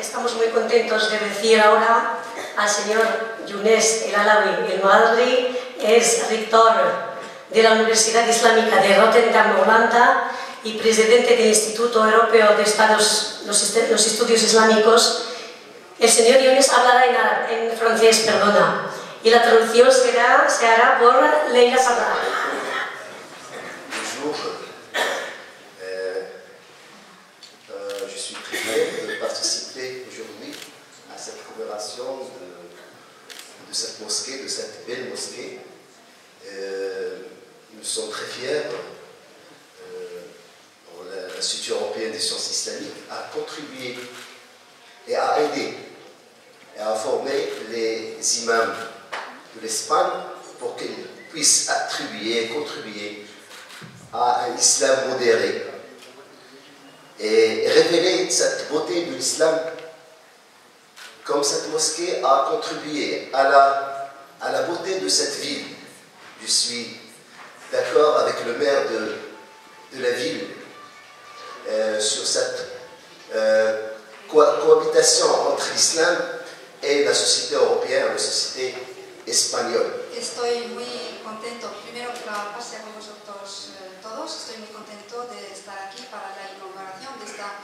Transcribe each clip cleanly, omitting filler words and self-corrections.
estamos muy contentos de recibir ahora al señor Younes El Alawi El Moadri, es rector de la Universidad Islámica de Rotterdam, Holanda, y presidente del Instituto Europeo de los Estudios Islámicos. El señor Younes hablará en francés, perdona, y la traducción se hará por Leila Sabra. Bonjour. Je suis très fier de participer aujourd'hui à cette commémoration de cette mosquée, de cette belle mosquée. Nous sommes très fiers, l'Institut européen des sciences islamiques, à contribuer et à aider et à former les imams de l'Espagne pour qu'ils puissent attribuer et contribuer à un islam modéré et révéler cette beauté de l'islam comme cette mosquée a contribué à la beauté de cette ville. Je suis d'accord avec le maire de la ville sur cette cohabitation entre l'islam et la société européenne, la société espagnole. Estoy muy contento, primero que la pase con vosotros todos, estoy muy contento de estar aquí para la inauguración de esta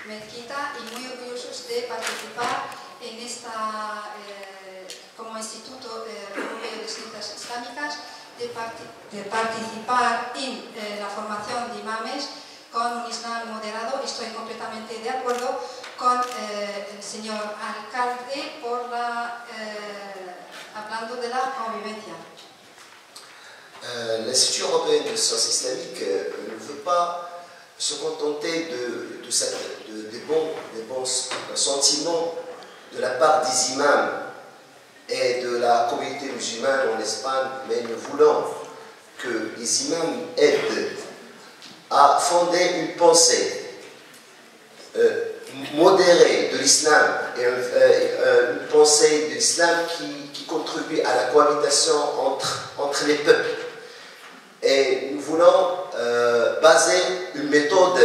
mezquita y muy orgullosos de participar en esta, como Instituto Europeo de Ciencias Islámicas, de participar en la formación de imames con un islam moderado. Estoy completamente de acuerdo con el señor alcalde por hablando de la convivencia. L'Institut européen de sciences islamiques ne veut pas se contenter des bons sentiments de la part des imams et de la communauté musulmane en Espagne, mais nous voulons que les imams aident à fonder une pensée modérée de l'islam et une pensée de l'islam qui contribue à la cohabitation entre les peuples. Et nous voulons baser une méthode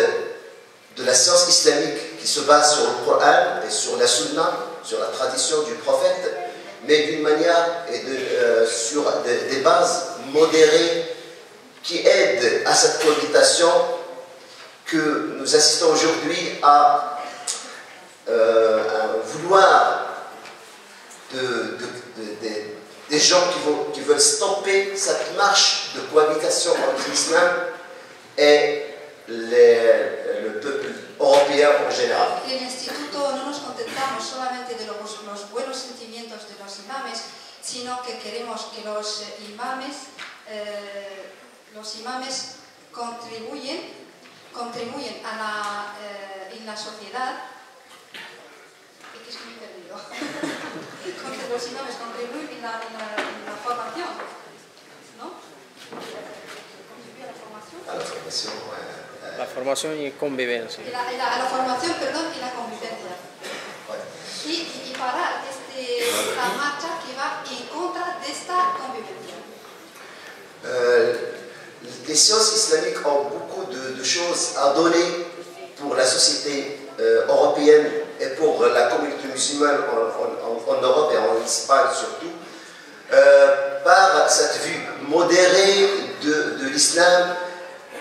de la science islamique qui se base sur le Coran et sur la Sunna, sur la tradition du prophète, mais d'une manière et sur des bases modérées qui aident à cette cohabitation que nous assistons aujourd'hui à vouloir des gens qui veulent stopper cette marche de cohabitation entre l'islam et le peuple européen en général. En el instituto no nos contentamos solamente de los buenos sentimientos de los imames, sino que queremos que los imames contribuyen en la sociedad. Es que me he perdido. Los imames contribuyen en la formación, ¿no? ¿Contribuyen a la formación? A la formación. La formación y convivencia. A la formación, perdón, y la convivencia. Y parar esta marcha que va en contra de esta convivencia. Les sciences islamiques ont beaucoup de choses à donner pour la société européenne et pour la communauté musulmane en Europe et en Espagne surtout, par cette vue modérée de l'islam,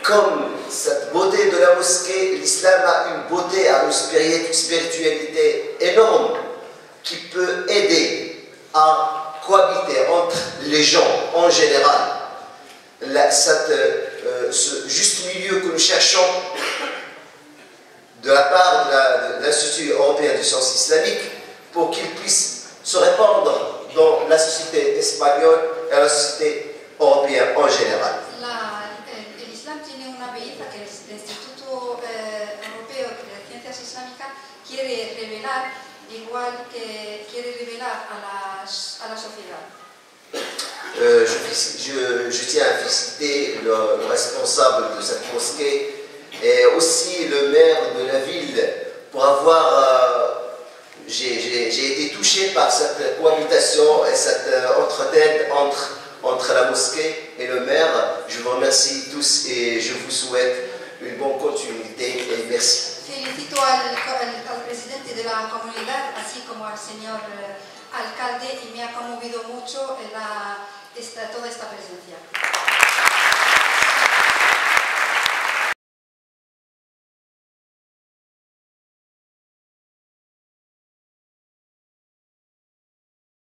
comme cette beauté de la mosquée. L'islam a une beauté, a une spiritualité énorme qui peut aider à cohabiter entre les gens en général. Ce juste milieu que nous cherchons de la part de l'Institut européen de sciences islamiques pour qu'il puisse se répandre dans la société espagnole et la société européenne en général. El Islam tiene una belleza que el Instituto Europeo de Ciencias Islámicas quiere revelar, igual que quiere revelar a la sociedad. Je tiens à féliciter le responsable de cette mosquée et aussi le maire de la ville pour avoir... j'ai été touché par cette cohabitation et cette entraide entre la mosquée et le maire. Je vous remercie tous et je vous souhaite une bonne continuité et merci. Felicito al presidente de de la comunidad, así como al señor alcalde, y me ha conmovido mucho